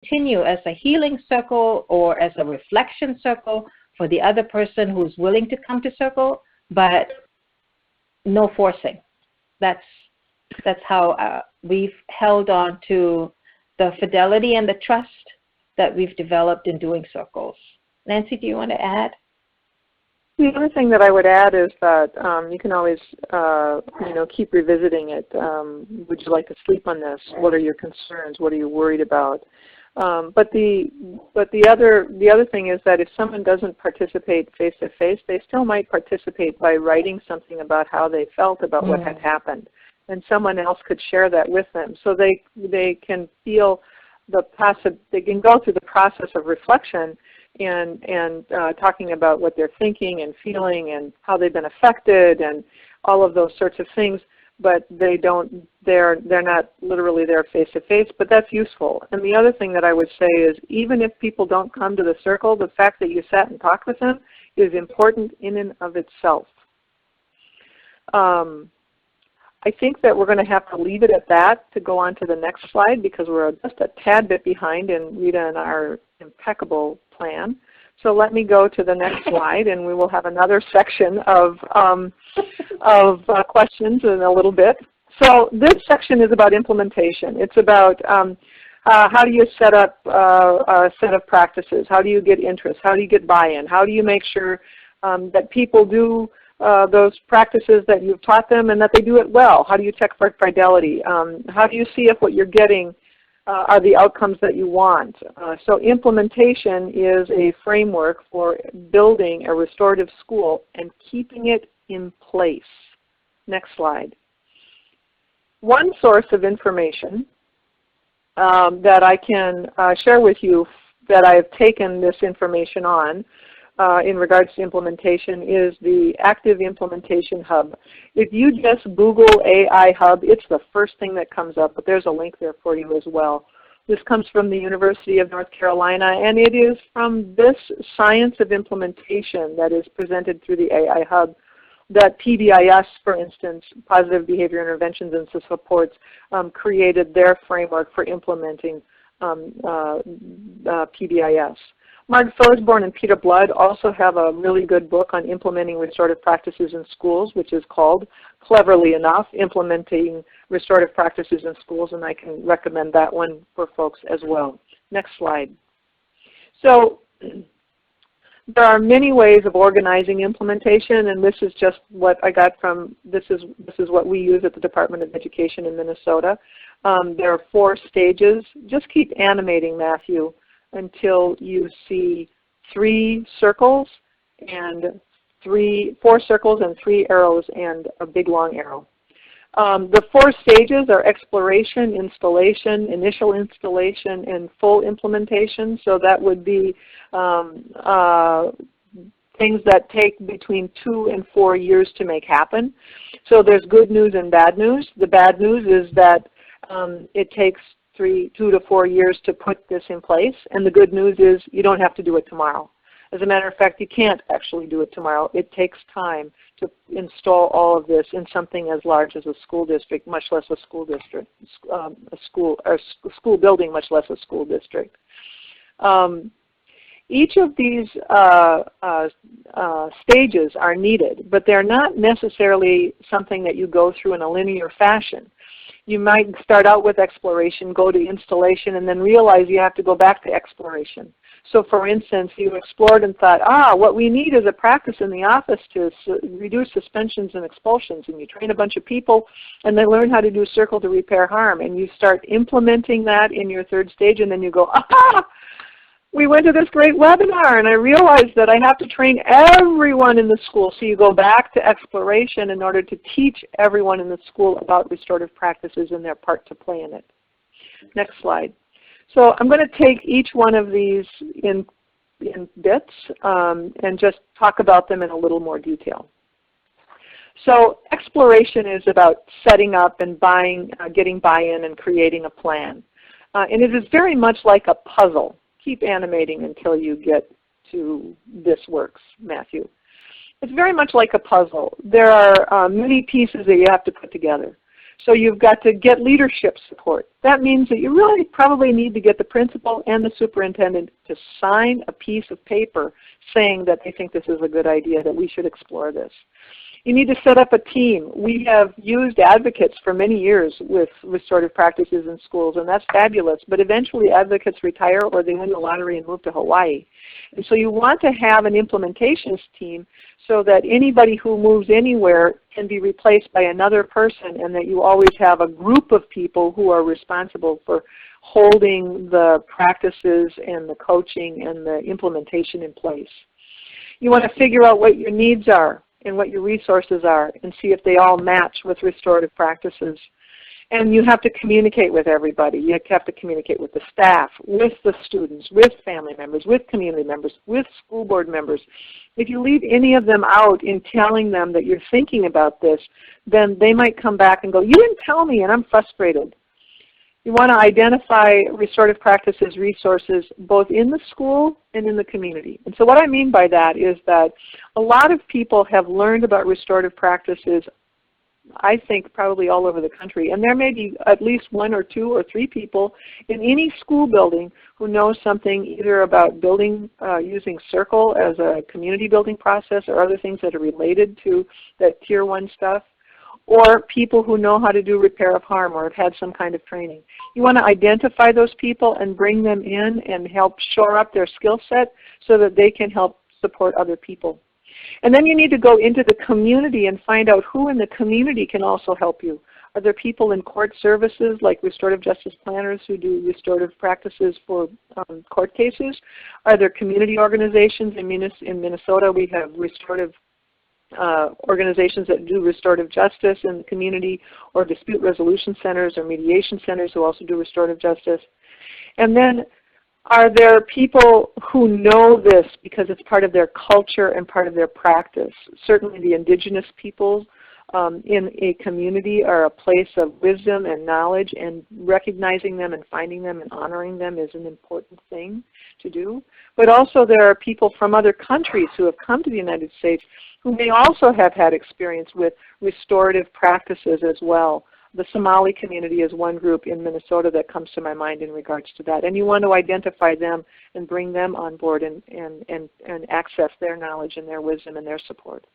continue as a healing circle or as a reflection circle for the other person who's willing to come to circle, but no forcing. That's how we've held on to the fidelity and the trust that we've developed in doing circles. Nancy, do you want to add? The other thing that I would add is that you can always, keep revisiting it. Would you like to sleep on this? What are your concerns? What are you worried about? But the other thing is that if someone doesn't participate face to face, they still might participate by writing something about how they felt about what had happened, and someone else could share that with them, so they can feel the process. They can go through the process of reflection and talking about what they're thinking and feeling and how they've been affected and all of those sorts of things, but they're not literally there face to face, but that's useful. And the other thing that I would say is, even if people don't come to the circle, the fact that you sat and talked with them is important in and of itself. I think that we're going to have to leave it at that to go on to the next slide, because we're just a tad bit behind in Rita and our impeccable plan. So let me go to the next slide, and we will have another section of questions in a little bit. So this section is about implementation. It's about how do you set up a set of practices? How do you get interest? How do you get buy-in? How do you make sure that people do those practices that you've taught them and that they do it well? How do you check for fidelity? How do you see if what you're getting are the outcomes that you want? So implementation is a framework for building a restorative school and keeping it in place. Next slide. One source of information that I can share with you that I have taken this information on in regards to implementation is the Active Implementation Hub. If you just Google AI Hub, it's the first thing that comes up, but there's a link there for you as well. This comes from the University of North Carolina, and it is from this science of implementation that is presented through the AI Hub that PBIS, for instance, Positive Behavior Interventions and Supports, created their framework for implementing PBIS. Mark Thorsborn and Peter Blood also have a really good book on implementing restorative practices in schools, which is called, cleverly enough, Implementing Restorative Practices in Schools, and I can recommend that one for folks as well. Next slide. So there are many ways of organizing implementation, and this is just what I got from, this is what we use at the Department of Education in Minnesota. There are 4 stages. Just keep animating, Matthew, until you see 4 circles and 3 arrows and a big long arrow. The 4 stages are exploration, installation, initial installation, and full implementation. So that would be things that take between 2 and 4 years to make happen. So there's good news and bad news. The bad news is that it takes 2 to 4 years to put this in place, and the good news is you don't have to do it tomorrow. As a matter of fact, you can't actually do it tomorrow. It takes time to install all of this in something as large as a school district, much less a school district, school building, much less a school district. Each of these stages are needed, but they're not necessarily something that you go through in a linear fashion. You might start out with exploration, go to installation, and then realize you have to go back to exploration. So for instance, you explored and thought, what we need is a practice in the office to reduce suspensions and expulsions. And you train a bunch of people, and they learn how to do circle to repair harm. And you start implementing that in your 3rd stage, and then you go, we went to this great webinar, and I realized that I have to train everyone in the school. So you go back to exploration in order to teach everyone in the school about restorative practices and their part to play in it. Next slide. So I'm going to take each one of these in bits and just talk about them in a little more detail. So exploration is about setting up and getting buy-in and creating a plan. And it is very much like a puzzle. Keep animating until you get to this works, Matthew. It's very much like a puzzle. There are many pieces that you have to put together. So you've got to get leadership support. That means that you really probably need to get the principal and the superintendent to sign a piece of paper saying that they think this is a good idea, that we should explore this. You need to set up a team. We have used advocates for many years with restorative practices in schools, and that's fabulous. But eventually advocates retire or they win the lottery and move to Hawaii. And so you want to have an implementations team so that anybody who moves anywhere can be replaced by another person, and that you always have a group of people who are responsible for holding the practices and the coaching and the implementation in place. You want to figure out what your needs are and what your resources are and see if they all match with restorative practices. And you have to communicate with everybody. You have to communicate with the staff, with the students, with family members, with community members, with school board members. If you leave any of them out in telling them that you're thinking about this, then they might come back and go, you didn't tell me and I'm frustrated. You want to identify restorative practices resources both in the school and in the community. And so what I mean by that is that a lot of people have learned about restorative practices, I think probably all over the country, and there may be at least 1 or 2 or 3 people in any school building who know something either about building, using Circle as a community building process or other things that are related to that Tier 1 stuff, or people who know how to do repair of harm or have had some kind of training. You want to identify those people and bring them in and help shore up their skill set so that they can help support other people. And then you need to go into the community and find out who in the community can also help you. Are there people in court services like restorative justice planners who do restorative practices for court cases? Are there community organizations? In Minnesota we have restorative organizations that do restorative justice in the community, or dispute resolution centers or mediation centers who also do restorative justice. And then are there people who know this because it's part of their culture and part of their practice? Certainly the indigenous peoples in a community are a place of wisdom and knowledge, and recognizing them and finding them and honoring them is an important thing to do. But also there are people from other countries who have come to the United States who may also have had experience with restorative practices as well. The Somali community is one group in Minnesota that comes to my mind in regards to that. And you want to identify them and bring them on board and access their knowledge and their wisdom and their support.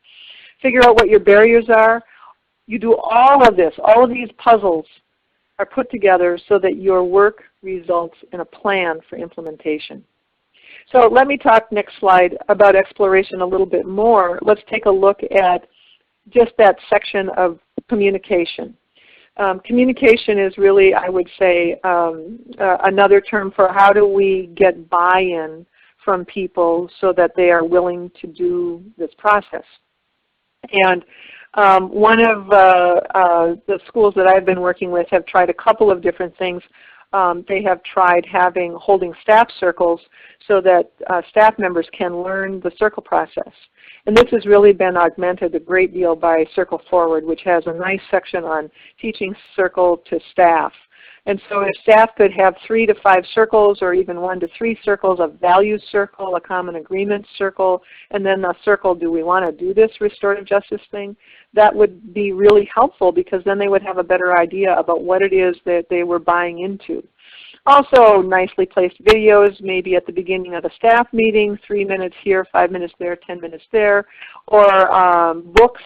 Figure out what your barriers are. You do all of this. All of these puzzles are put together so that your work results in a plan for implementation. So let me talk, next slide, about exploration a little bit more. Let's take a look at just that section of communication. Communication is really, I would say, another term for how do we get buy-in from people so that they are willing to do this process. And one of the schools that I've been working with have tried a couple of different things. They have tried holding staff circles so that staff members can learn the circle process. And this has really been augmented a great deal by Circle Forward, which has a nice section on teaching circle to staff. And so if staff could have 3 to 5 circles, or even 1 to 3 circles, a values circle, a common agreement circle, and then a circle, do we want to do this restorative justice thing? That would be really helpful, because then they would have a better idea about what it is that they were buying into. Also, nicely placed videos, maybe at the beginning of a staff meeting, 3 minutes here, 5 minutes there, 10 minutes there, or books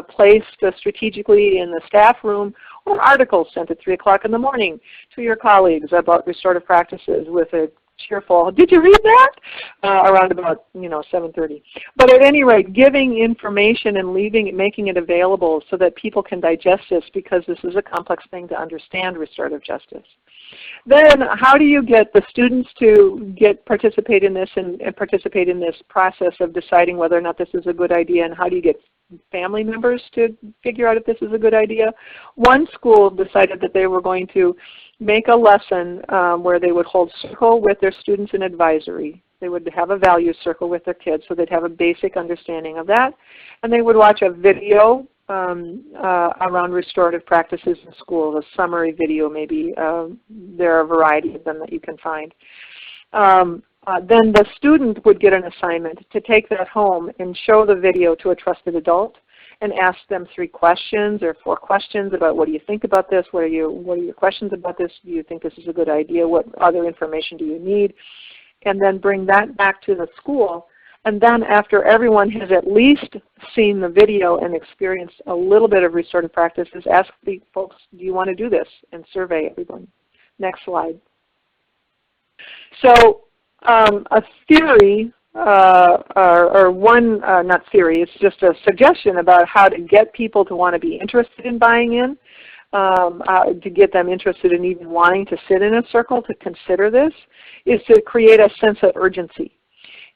placed strategically in the staff room, or articles sent at 3 o'clock in the morning to your colleagues about restorative practices with a cheerful, did you read that? Around about 7:30. But at any rate, giving information and making it available so that people can digest this, because this is a complex thing to understand restorative justice. Then how do you get the students to participate in this and participate in this process of deciding whether or not this is a good idea, and how do you get family members to figure out if this is a good idea? One school decided that they were going to make a lesson where they would hold circle with their students in advisory. They would have a values circle with their kids, so they'd have a basic understanding of that. And they would watch a video around restorative practices in school, a summary video maybe. There are a variety of them that you can find. Then the student would get an assignment to take that home and show the video to a trusted adult, and ask them 3 questions or 4 questions about what do you think about this, what are your questions about this, do you think this is a good idea, what other information do you need, and then bring that back to the school. And then after everyone has at least seen the video and experienced a little bit of restorative practices, ask the folks, do you want to do this? And survey everyone. Next slide. So a theory, or one, not theory, it's just a suggestion about how to get people to want to be interested in buying in, to get them interested in even wanting to sit in a circle to consider this, is to create a sense of urgency.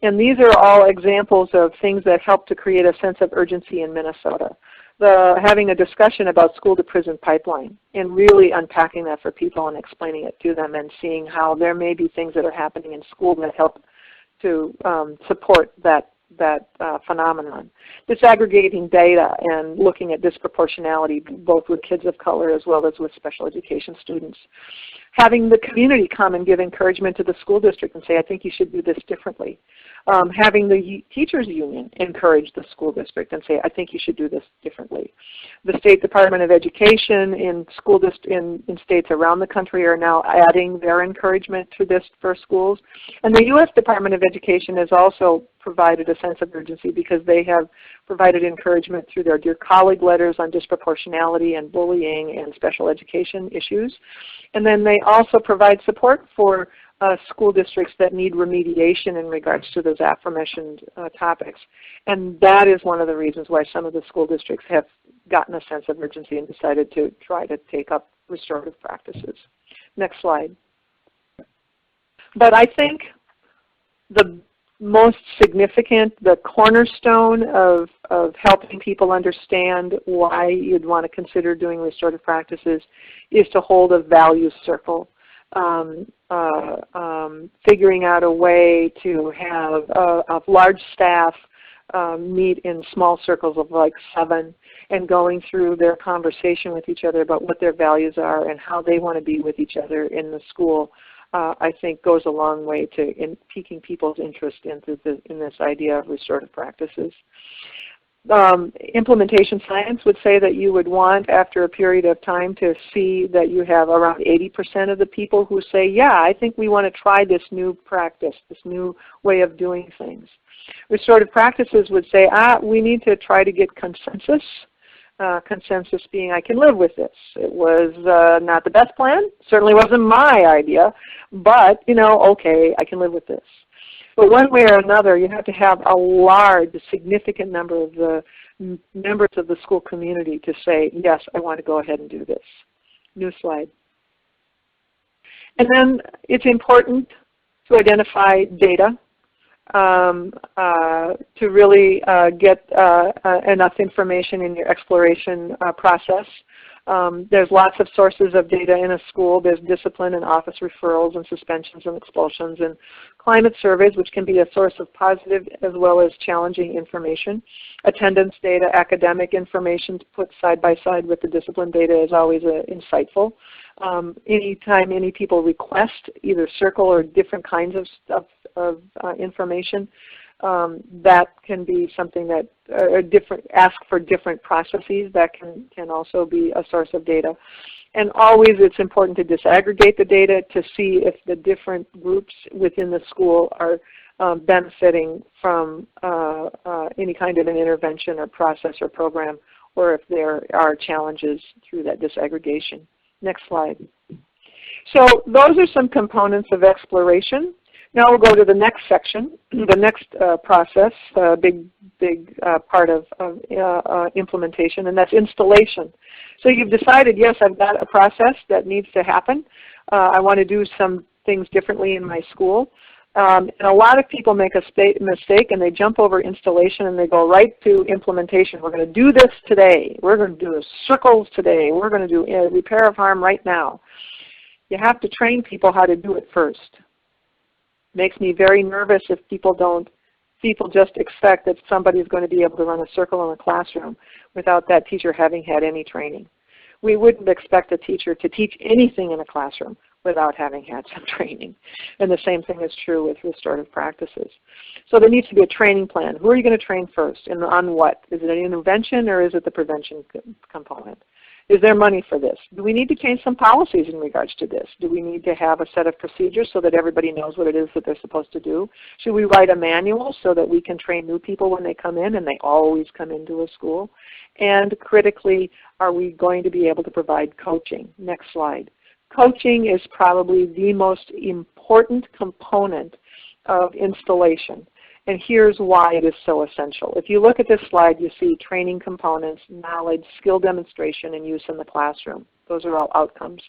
And these are all examples of things that help to create a sense of urgency in Minnesota. Having a discussion about school to prison pipeline and really unpacking that for people and explaining it to them and seeing how there may be things that are happening in school that help to support that phenomenon. Disaggregating data and looking at disproportionality both with kids of color as well as with special education students. Having the community come and give encouragement to the school district and say, I think you should do this differently. Having the teachers union encourage the school district and say, I think you should do this differently. The State Department of Education in states around the country are now adding their encouragement to this for schools. And the U.S. Department of Education has also provided a sense of urgency because they have provided encouragement through their Dear Colleague letters on disproportionality and bullying and special education issues. And then they also provide support for school districts that need remediation in regards to those aforementioned topics. And that is one of the reasons why some of the school districts have gotten a sense of urgency and decided to try to take up restorative practices. Next slide. But I think the most significant, the cornerstone of helping people understand why you'd want to consider doing restorative practices is to hold a values circle. Figuring out a way to have a large staff meet in small circles of like 7 and going through their conversation with each other about what their values are and how they want to be with each other in the school, I think goes a long way to piquing people's interest in this idea of restorative practices. Implementation science would say that you would want, after a period of time, to see that you have around 80% of the people who say, yeah, I think we want to try this new practice, this new way of doing things. Restorative practices would say, we need to try to get consensus. Consensus being, I can live with this. It was not the best plan, certainly wasn't my idea, but, okay, I can live with this. But one way or another, you have to have a large, significant number of the members of the school community to say, yes, I want to go ahead and do this. New slide. And then it's important to identify data to really get enough information in your exploration process. There's lots of sources of data in a school. There's discipline and office referrals and suspensions and expulsions and climate surveys, which can be a source of positive as well as challenging information. Attendance data, academic information put side by side with the discipline data is always insightful. Anytime any people request either circle or different kinds of stuff of information, that can be something that ask for different processes. That can also be a source of data. And always it's important to disaggregate the data to see if the different groups within the school are benefiting from any kind of an intervention or process or program, or if there are challenges through that disaggregation. Next slide. So those are some components of exploration. Now we'll go to the next section, the next process, big part of implementation, and that's installation. So you've decided, yes, I've got a process that needs to happen. I want to do some things differently in my school. And a lot of people make a mistake and they jump over installation and they go right to implementation. We're going to do this today. We're going to do circles today. We're going to do repair of harm right now. You have to train people how to do it first. Makes me very nervous if people just expect that somebody is going to be able to run a circle in a classroom without that teacher having had any training. We wouldn't expect a teacher to teach anything in a classroom without having had some training. And the same thing is true with restorative practices. So there needs to be a training plan. Who are you going to train first, and on what? Is it an intervention or is it the prevention component? Is there money for this? Do we need to change some policies in regards to this? Do we need to have a set of procedures so that everybody knows what it is that they're supposed to do? Should we write a manual so that we can train new people when they come in and they always come into a school? And critically, are we going to be able to provide coaching? Next slide. Coaching is probably the most important component of installation. And here's why it is so essential. If you look at this slide, you see training components, knowledge, skill demonstration, and use in the classroom. Those are all outcomes.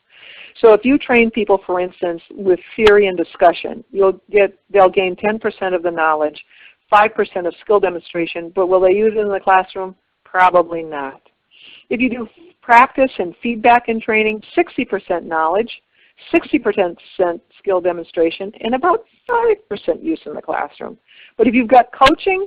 So if you train people, for instance, with theory and discussion, they'll gain 10% of the knowledge, 5% of skill demonstration, but will they use it in the classroom? Probably not. If you do practice and feedback in training, 60% knowledge, 60% skill demonstration, and about 5% use in the classroom. But if you've got coaching,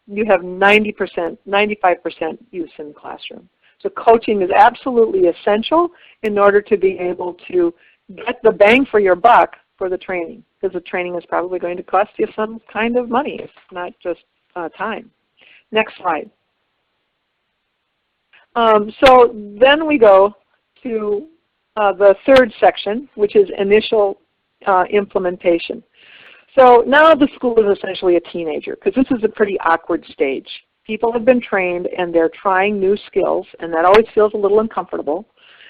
you have 90%, 95% use in the classroom. So coaching is absolutely essential in order to be able to get the bang for your buck for the training, because the training is probably going to cost you some kind of money, if not just time. Next slide. So then we go to the third section, which is initial implementation. So now the school is essentially a teenager, because this is a pretty awkward stage. People have been trained and they're trying new skills, and that always feels a little uncomfortable.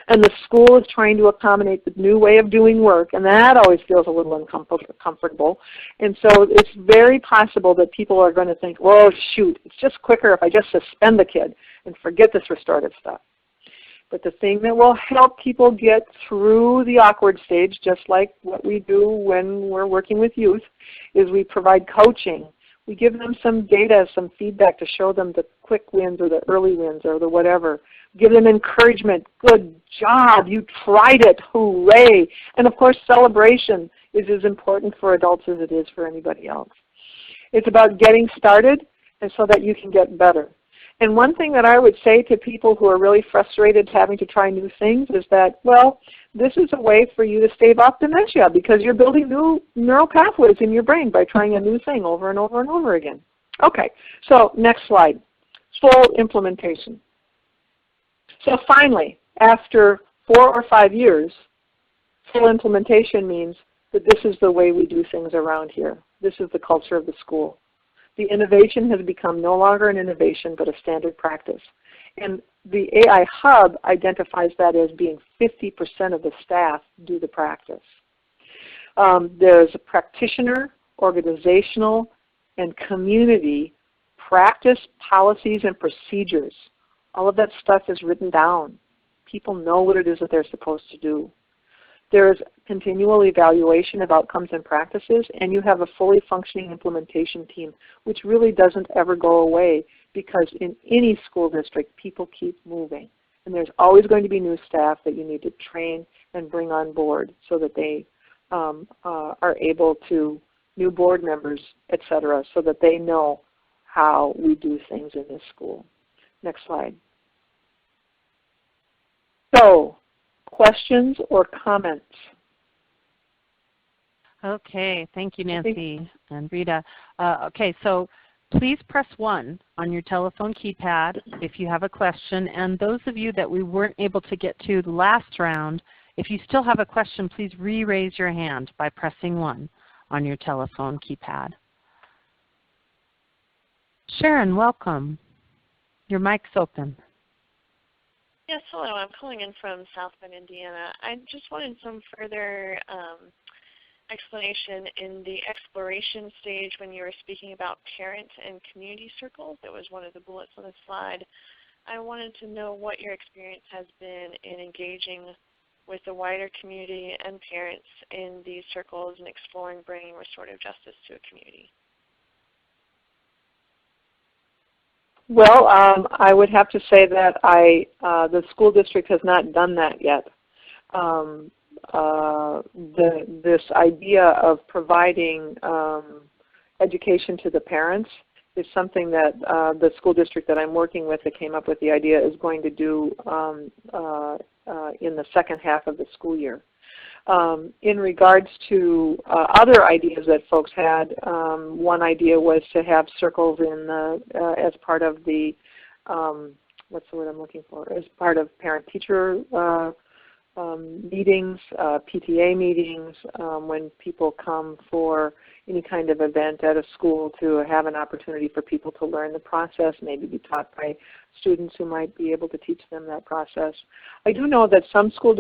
And the school is trying to accommodate the new way of doing work, and that always feels a little uncomfortable. And so it's very possible that people are going to think, well, shoot, it's just quicker if I just suspend the kid and forget this restorative stuff. But the thing that will help people get through the awkward stage, just like what we do when we're working with youth, is we provide coaching. We give them some data, some feedback to show them the quick wins or the early wins or the whatever. Give them encouragement. Good job. You tried it. Hooray. And of course, celebration is as important for adults as it is for anybody else. It's about getting started and so that you can get better. And one thing that I would say to people who are really frustrated having to try new things is that, well, this is a way for you to stave off dementia because you're building new neural pathways in your brain by trying a new thing over and over and over again. Okay, so next slide, full implementation. So finally, after 4 or 5 years, full implementation means that this is the way we do things around here. This is the culture of the school. The innovation has become no longer an innovation but a standard practice. And the AI Hub identifies that as being 50% of the staff do the practice. There's a practitioner, organizational, and community practice policies and procedures. All of that stuff is written down. People know what it is that they're supposed to do. There's continual evaluation of outcomes and practices, and you have a fully functioning implementation team, which really doesn't ever go away because in any school district, people keep moving. And there's always going to be new staff that you need to train and bring on board so that they are able to, new board members, et cetera, so that they know how we do things in this school. Next slide. So, questions or comments? Okay, thank you, Nancy and Rita. Okay, so please press 1 on your telephone keypad if you have a question. And those of you that we weren't able to get to the last round, if you still have a question, please re-raise your hand by pressing 1 on your telephone keypad. Sharon, welcome. Your mic's open. Yes, hello. I'm calling in from South Bend, Indiana. I just wanted some further explanation in the exploration stage when you were speaking about parent and community circles. That was one of the bullets on the slide. I wanted to know what your experience has been in engaging with the wider community and parents in these circles and exploring bringing restorative justice to a community. Well, I would have to say that the school district has not done that yet. This idea of providing education to the parents is something that the school district that I'm working with that came up with the idea is going to do in the second half of the school year. In regards to other ideas that folks had, one idea was to have circles in as part of the, what's the word I'm looking for, as part of parent-teacher meetings, PTA meetings, when people come for any kind of event at a school, to have an opportunity for people to learn the process, maybe be taught by students who might be able to teach them that process. I do know that some school